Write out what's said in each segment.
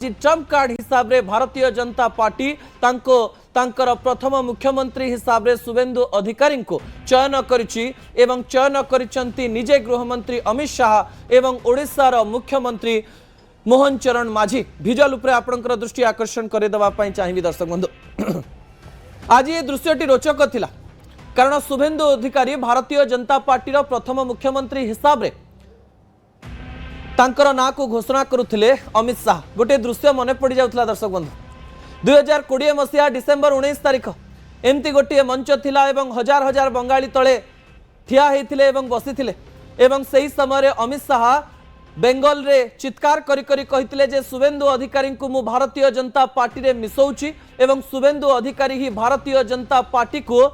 Trump card हिसाब रे Bharatiya Janata party तांकर प्रथम मुख्यमंत्री हिसाब रे शुभेंदु अधिकारी को चयन करिछि एवं चयन करिसंती निजे गृहमंत्री अमित शाह एवं ओडिशार मुख्यमंत्री मोहन चरण माझी। भिजुअल उपरे आपनकर दृष्टि आकर्षण करे दवा पई चाहिबी दर्शक बंधु। आज ये दृश्यटी रोचक थिला कारण शुभेंदु अधिकारी भारतीय जनता पार्टी रो प्रथम मुख्यमंत्री हिसाब रे तांकर ना को घोषणा करुथिले अमित शाह। गोटे दृश्य मन पड़ जाउथला दर्शक बंधु 2020 मसीहा डिसेंबर 19 तारिख एमती गोटे मंच थिला एवं हजार हजार बंगाली तले ठिया हेथिले एवं बसिथिले एवं सही समय अमित शाह बेंगल रे चित्कार करी करी कहिथिले जे शुभेंदु अधिकारी को मु भारतीय जनता पार्टी रे मिसौची एवं शुभेंदु अधिकारी ही भारतीय जनता पार्टी को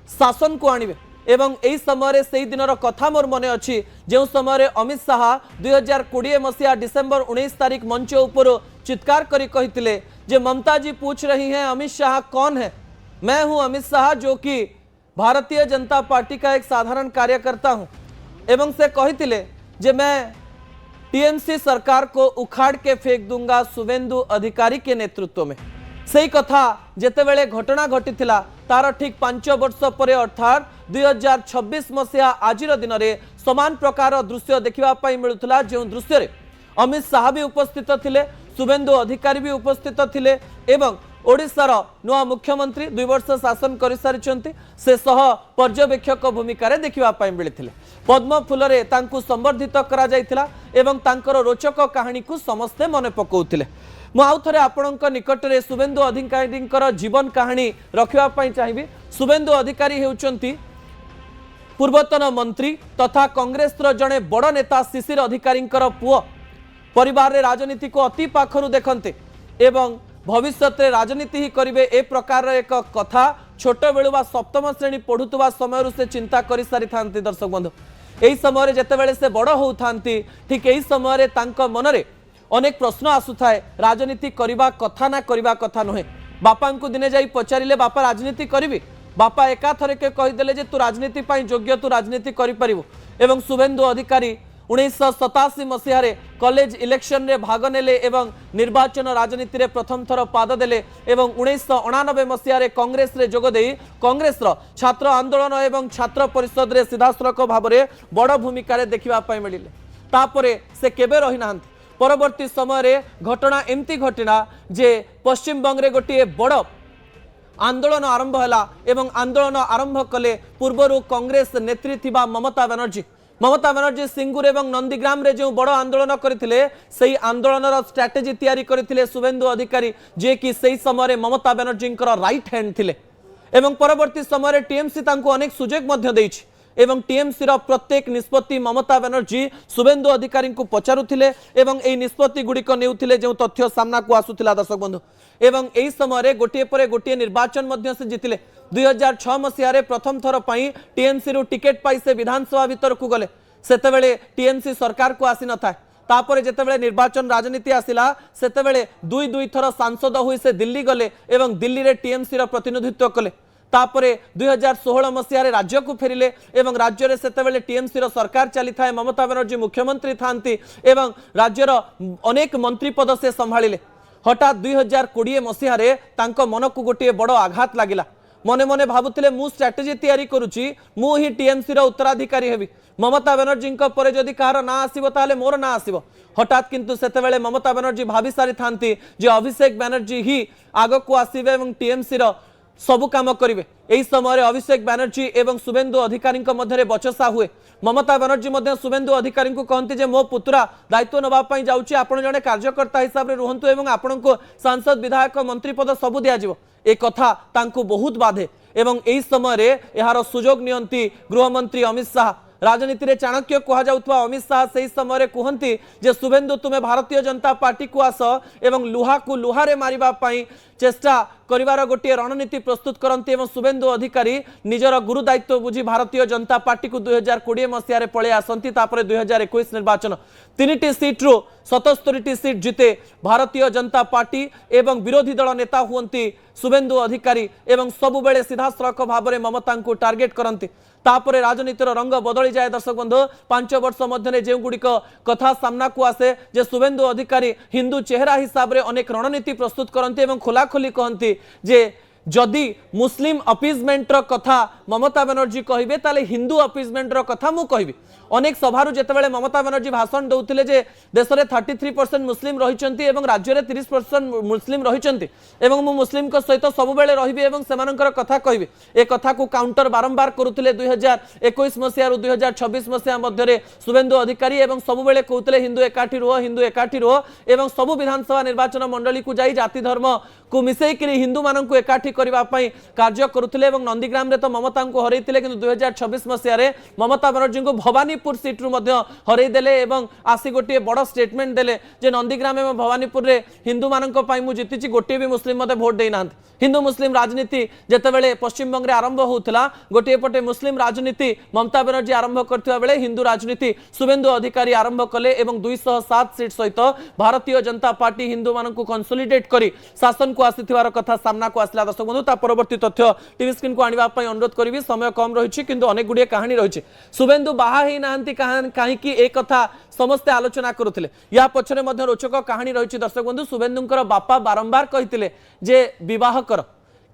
शासन को आनिबे एवं एही समय से दिन कथा मोर मन अच्छी जो समय अमित शाह 2020 मसीहा डिसेंबर 19 तारिख मंच ऊपर चित्कार करी कहिथिले जे ममता जी पूछ रही हैं अमित शाह कौन है, मैं हूं अमित शाह जो कि भारतीय जनता पार्टी का एक साधारण कार्यकर्ता हूं एवं से कहिथिले जे मैं टीएमसी सरकार को उखाड़ के फेंक दूंगा शुभेंदु अधिकारी के नेतृत्व में। सही कथा जेतेबेले घटना घटीथिला तार ठीक 5 वर्ष पर अर्थात 2026 मसीहा आजिर दिन में समान प्रकार दृश्य देखा मिलूला जो दृश्य रे अमित शाह भी उपस्थित थिले, शुभेंदु अधिकारी भी उपस्थित थिले एवं ओडिशार नुआ मुख्यमंत्री 2 वर्ष शासन कर सारी से सह पर्यवेक्षक भूमिका देखा मिलते पद्म फूल संबर्धित करा जायथिला एवं तांकर रोचक कहानी को समस्ते मन पकाउथिले। मु आउ थरे आपणक निकट में शुभेंदु अधिकारी जीवन कहानी रखिबा चाहिए। शुभेंदु अधिकारी हेउचंती पूर्वतन मंत्री तथा कांग्रेस जड़े बड़ नेता शिशिर अधिकारी पुओ परिवार रे राजनीति को अति पाखरु देखते एवं भविष्य में राजनीति ही करेंगे ए प्रकार एक कथा छोट बेलू बा सप्तम श्रेणी पढ़ुवा समय से चिंता कर सारी था। दर्शक बंधु यही समय जितेबाला से बड़ होता ठीक यही समय मन में अनेक प्रश्न आसुए राजनीति करवा कथा ना करवा कथा नुहे। बापा को दिने जाई पचारे बापा राजनीति करी बापा एका थरके कहीदेले जे तू राजनीति योग्य तू राजनीति करिपारिबो एवं शुभेंदु अधिकारी 1987 मसीह कॉलेज इलेक्शन रे भाग नेले एवं निर्वाचन राजनीति रे प्रथम थर पाद देले एवं 1989 मसीह कांग्रेस रे जोगदे कांग्रेस छात्र आंदोलन एवं छात्र परिषद रे सीधासलख भाव में बड़ भूमिका देखा मिले तापरे से केबे रही ना। परवर्ती समय घटना एमती घटना जे पश्चिम बंग गोटे बड़ आंदोलन आरंभ है एवं आंदोलन आरंभ कले पूर्वर कांग्रेस नेत्री थिबा ममता बनर्जी सिंगुर एवं नंदीग्राम रे जो बड़ आंदोलन करथिले सेही आंदोलन स्ट्राटेजी तैयारी करथिले शुभेंदु अधिकारी जे कि सेही समय ममता बनर्जी राइट हैंड थिले एवं परवर्ती समय टीएमसी तांको अनेक सुजोग मध्य देइछि एवं टीएमसी प्रत्येक निष्पत्ति ममता बनर्जी शुभेंदु अधिकारी को पचारुथिले एवं एई निष्पत्ति गुड़िक नेउथिले जो तथ्य सामना को आसुथिला दर्शक बंधु एवं एई समय गोटिए परे गोटिए निर्वाचन मध्य से जीतिले 2006 मसीह प्रथम थर पई टीएमसी रु टिकेट पाई से विधानसभा भीतर को गले सेतेबेले टीएमसी सरकार को आसी न थाए तापरे जेतेबेले निर्वाचन राजनीति आसिला सेतेबेले दुई थर सांसद हुई से दिल्ली गले एवं दिल्ली रे टीएमसी रा प्रतिनिधित्व कले तापरे 2016 मसीह राज्य को फेरिले एवं राज्य रे सेतेबेले टीएमसी रो सरकार चली थाए ममता बनर्जी मुख्यमंत्री थांती एवं राज्यर अनेक मंत्री पद से संभाळिले हठात 2020 मसीह तांको मन को गोटे बड़ आघात लागिला मने मने भावुथिले मु स्ट्राटेजी तैयारी करूची मु ही टीएमसी रो उत्तराधिकारी हेबी ममता बनर्जी परे जदि कहार ना आसीबो ताले मोर ना आसीबो हठात किंतु सेतेबेले ममता बनर्जी भाभी सारी थांती जे अभिषेक बनर्जी ही आग को आसीबे एवं टीएमसी रो सबु काम करेंगे। यही समय अभिषेक बनर्जी एवं शुभेंदु अधिकारी मध्य बचसा हुए ममता बनर्जी शुभेंदु अधिकारी को कहती जे मो पुत्रा दायित्व नवाई जाऊँगी आपण जड़े कार्यकर्ता हिसाब से रुहतु एवं आपण को सांसद विधायक मंत्री पद सबू दिज्व ए कथा तांको बहुत बाधे एवं यही समय यार सुजोग नियंती गृहमंत्री अमित शाह राजनीति रे चाणक्य कह जाउथवा अमित शाह से समय कहती जे शुभेंदु तुम्हें भारतीय जनता पार्टी को आस एवं लुहा को लुहारे मारिबा पई चेष्टा करिवार गोटे रणनीति प्रस्तुत करती एवं शुभेंदु अधिकारी निजर गुरु दायित्व बुझी भारतीय जनता पार्टी को 2020 मसीह पलि आसती 2021 निर्वाचन 3टी सीट्रु 77टी सीट जीते भारतीय जनता पार्टी एवं विरोधी दल नेता हुंती शुभेंदु अधिकारी एवं सबुबेले सीधासलख भाव में ममता को टार्गेट करती तापर राजनीतिर रंग बदली जाए दर्शक बंधु 5 वर्ष मध्य जो गुड़िक कथा सामना को आसे जे शुभेन्दु अधिकारी हिंदू चेहरा हिसाब से अनेक रणनीति प्रस्तुत करती खोलाखोली कहती जे जदि मुस्लिम अपीजमेंटर कथा ममता बनर्जी कहे ताले हिंदू अपीजमेंटर कथा मु कहि अनेक सभार जितेबाला ममता बनर्जी भाषण दौले जे देश में 33% मुस्लिम रही राज्य में 30% मुस्लिम रही मुस्लिम सहित सब रही कथा कहि ए कथा को काउंटर बारंबार करुले 2021 मसीह 2026 मसीहा मध्य शुभेन्दु अधिकारी सब कहते हिंदू एकाठी रुह एवं सबु विधानसभा निर्वाचन मंडली को जाई जाति धर्म को मिसेकरी हिंदू मानक एकाठी करने कार्य करुले नंदीग्राम रे तो ममता को हरईले कि 2026 मसीह ममता बनर्जी को भवानीपुर सीट्रु हरईदे आसी गोटे बड़ स्टेटमेंट देले जे नंदीग्राम एवं भवानीपुर रे हिंदू मानक मु जीति गोटे भी मुस्लिम मते भोट देना हिंदू मुस्लिम राजनीति जितेबाला पश्चिमबंग आरंभ होता गोटे पटे मुस्लिम राजनीति ममता बनर्जी आरंभ करथिबा बेले हिंदू राजनीति शुभेन्दु अधिकारी आरंभ कले एवं 207 सीट सहित भारतीय जनता पार्टी हिंदू मानक कंसोलिडेट करी शासन को आसीथिबार कथा सामना को आसला दर्शक बंधु ता परवर्ती तथ्य टीवी स्क्रीन को आनिबा पई अनुरोध करिवि समय कम रही किंतु अनेक गुड़िए कहानी रही शुभेन्दु बाहा ही नाहंती कहीं एक कथा समस्ते आलोचना करुले या पछरे मध्य रोचक कहानी रही दर्शक बंधु शुभेन्दुंकर बापा बारंबार कहिथिले जे विवाह कर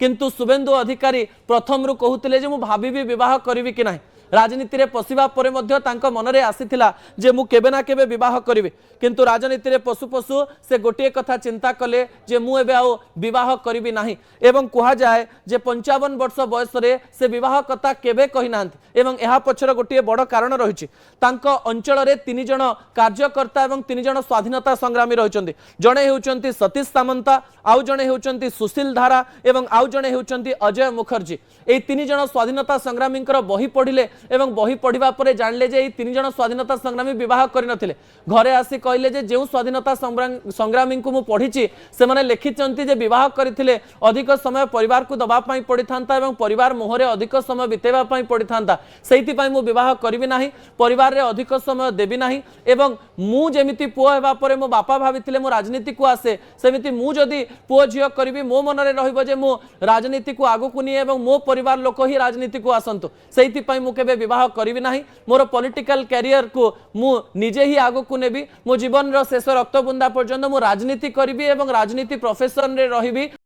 किंतु शुभेन्दु अधिकारी प्रथम रु कहते जे मु भाबी विवाह करी कि ना राजनीति रे पशिबा परे मध्य तांको मनरे आसीथिला जे मु केबे ना केबे विवाह करिवे किंतु राजनीति रे पशु पशु से गोटे कथा चिंता कले जे मु एबे आउ विवाह करिवि नाही एवं कहा जाए जे 55 वर्ष बयस रे से विवाह कथा केबे कहि नांती एवं एहा पछर गोटे बड़ कारण रहिछि तांको अंचल रे 3 जण कार्यकर्ता एवं 3 जण स्वाधीनता संग्रामी रहिचंती जणे हेउचंती सतीश सामंता आउ जणे हेउचंती सुशील धारा एवं आउ जणे हेउचंती अजय मुखर्जी ए 3 जण स्वाधीनता संग्रामींकर बही पढिले एवं बही पढ़ा पर जानले जे 3 जण स्वाधीनता संग्रामी विवाह करनथिले घरे आसी कहले जे जो स्वाधीनता संग्रामी को मु पढ़ी से माने लिखिचंती जे विवाह करथिले अधिक समय परिवार को दबा पई पड़िथांता एवं परिवार मोहरे अधिक समय बितेबा पई पड़िथांता सेहिति पई मु विवाह करबी नाही परिवार रे अधिक समय देबी नाही एवं मु जेमिति पुओ हेबा परे मो बापा भाबिथिले मो राजनीति को आसे सेमिति मु जदी पुओ झियो करबी मो मन रे रहइबो जे मु राजनीति को आगु कुनी एवं मो परिवार लोक ही राजनीति को आसंतु सेहिति पई मु केबे विवाह करी नाही मोर पॉलिटिकल कैरियर को मु निजे ही आगु को नेबी मो जीवन रो शेष रक्तबुंदा पर्यंत मु राजनीति करी एवं राजनीति प्रोफेशन रे रहिबी।